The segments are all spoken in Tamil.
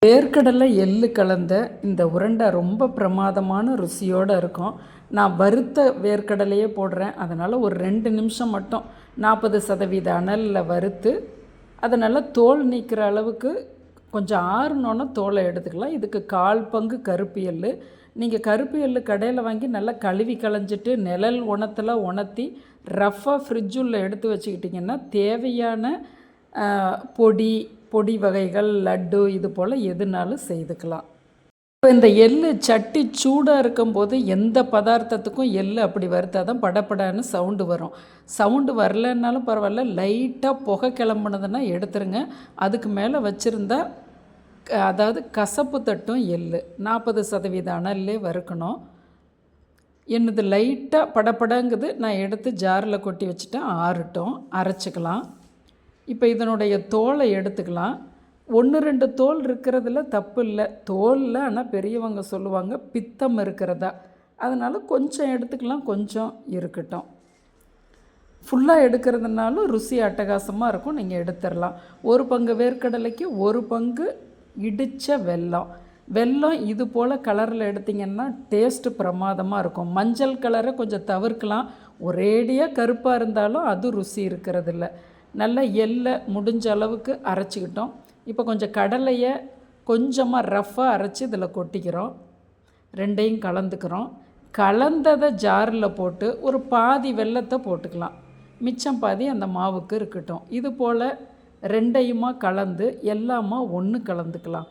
வேர்க்கடலை எள்ளு கலந்த இந்த உருண்டை ரொம்ப பிரமாதமான ருசியோடு இருக்கும். நான் வறுத்த வேர்க்கடலையே போடுறேன். அதனால் ஒரு 2 நிமிஷம் மட்டும் 40% அனலில் வறுத்து அதை நல்லா தோல் நீக்கிற அளவுக்கு கொஞ்சம் ஆறுனோன்னா தோலை எடுத்துக்கலாம். இதுக்கு 1/4 பங்கு கருப்பு எள்ளு. நீங்கள் கருப்பு எள்ளு கடையில் வாங்கி நல்லா கழுவி களைஞ்சிட்டு நிழல் உணத்தில் உணர்த்தி ரஃப்பாக ஃப்ரிட்ஜுள்ள எடுத்து வச்சுக்கிட்டிங்கன்னா தேவையான பொடி வகைகள், லட்டு இது போல் எதுனாலும் செய்துக்கலாம். இப்போ இந்த எள்ளு சட்டி சூடாக இருக்கும்போது எந்த பதார்த்தத்துக்கும் எள்ளு அப்படி வறுத்தா தான் படப்படான்னு சவுண்டு வரும். சவுண்டு வரலன்னாலும் பரவாயில்ல, லைட்டாக புகை கிளம்புனதுன்னா எடுத்துருங்க. அதுக்கு மேலே வச்சுருந்தா அதாவது கசப்பு தட்டும் எள்ளு 40% அனல்லே வறுக்கணும். என்னது லைட்டாக படப்படங்குது. நான் எடுத்து ஜாரில் கொட்டி வச்சுட்டேன், ஆறட்டும், அரைச்சிக்கலாம். இப்போ இதனுடைய தோலை எடுத்துக்கலாம். 1-2 தோல் இருக்கிறதுல தப்பு இல்லை, தோலில். ஆனால் பெரியவங்க சொல்லுவாங்க பித்தம் இருக்கிறதா, அதனால் கொஞ்சம் எடுத்துக்கலாம், கொஞ்சம் இருக்கட்டும். ஃபுல்லாக எடுக்கிறதுனாலும் ருசி அட்டகாசமாக இருக்கும், நீங்கள் எடுத்துடலாம். 1 பங்கு வேர்க்கடலைக்கு 1 பங்கு இடித்த வெல்லம் இது போல் கலரில் எடுத்திங்கன்னா டேஸ்ட்டு பிரமாதமாக இருக்கும். மஞ்சள் கலரை கொஞ்சம் தவிர்க்கலாம், ஒரேடியாக கருப்பாக இருந்தாலும் அது ருசி இருக்கிறதில்ல. நல்லா எள்ளை முடிஞ்ச அளவுக்கு அரைச்சிக்கிட்டோம். இப்போ கொஞ்சம் கடலையை கொஞ்சமாக ரஃப்பாக அரைச்சி இதில் கொட்டிக்கிறோம். 2ஐயும் கலந்துக்கிறோம். கலந்ததை ஜாரில் போட்டு ஒரு பாதி வெல்லத்தை போட்டுக்கலாம், மிச்சம் பாதி அந்த மாவுக்கு இருக்கட்டும். இது போல் 2ஐயுமா கலந்து எல்லாமா ஒன்று கலந்துக்கலாம்.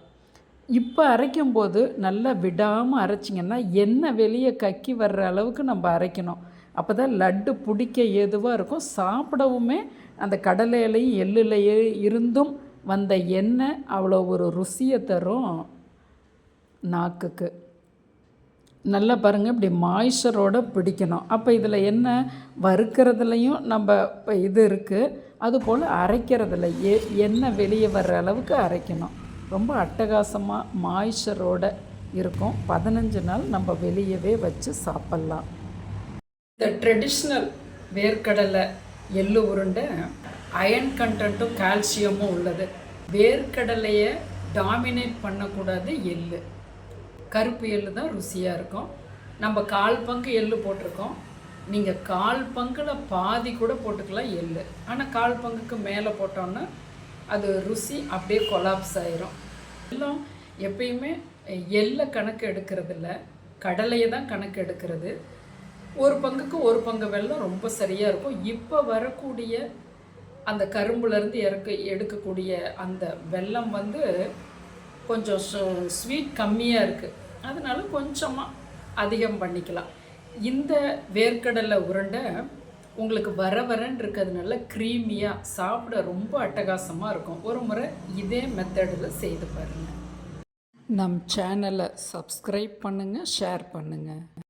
இப்போ அரைக்கும்போது நல்லா விடாமல் அரைச்சிங்கன்னா எண்ணெய் வெளியே கக்கி வர்ற அளவுக்கு நம்ம அரைக்கணும். அப்போ தான் லட்டு பிடிக்க ஏதுவாக இருக்கும். சாப்பிடவுமே அந்த கடலையிலையும் எள்ளுலையே இருந்தும் வந்த எண்ணெய் அவ்வளோ ஒரு ருசியை தரும் நாக்குக்கு. நல்லா பாருங்கள், இப்படி மாய்ச்சரோடு பிடிக்கணும். அப்போ இதில் என்ன வறுக்கிறதுலையும் நம்ம இப்போ இது இருக்குது, அதுபோல் அரைக்கிறதுல எண்ணெய் வெளியே வர்ற அளவுக்கு அரைக்கணும். ரொம்ப அட்டகாசமாக மாய்ச்சரோடு இருக்கும். 15 நாள் நம்ம வெளியவே வச்சு சாப்பிட்லாம். இந்த ட்ரெடிஷ்னல் வேர்க்கடலை எள்ளு உருண்டை அயன் கண்டென்ட்டும் கால்சியமும் உள்ளது. வேர்க்கடலையை டாமினேட் பண்ணக்கூடாது எள்ளு. கருப்பு எள்ளு தான் ருசியாக இருக்கும். நம்ம 1/4 பங்கு எள்ளு போட்டிருக்கோம். நீங்கள் 1/4 பங்கில் பாதி கூட போட்டுக்கலாம் எள்ளு. ஆனால் 1/4 பங்குக்கு மேலே போட்டோன்னா அது ருசி அப்படியே கொலாப்ஸ் ஆயிரும். எல்லாம் எப்பயுமே எள்ளை கணக்கு எடுக்கிறதில்ல, கடலையை தான் கணக்கு எடுக்கிறது. 1 பங்குக்கு 1 பங்கு வெல்லம் ரொம்ப சரியாக இருக்கும். இப்போ வரக்கூடிய அந்த கரும்புலேருந்து எடுக்கக்கூடிய அந்த வெல்லம் கொஞ்சம் ஸ்வீட் கம்மியாக இருக்குது, அதனால கொஞ்சமாக அதிகம் பண்ணிக்கலாம். இந்த வேர்க்கடலை உருண்டை உங்களுக்கு வரன்னு இருக்கிறதுனால க்ரீமியாக சாப்பிட ரொம்ப அட்டகாசமாக இருக்கும். ஒரு முறை இதே மெத்தடில் செய்து பாருங்கள். நம் சேனலை சப்ஸ்கிரைப் பண்ணுங்கள், ஷேர் பண்ணுங்கள்.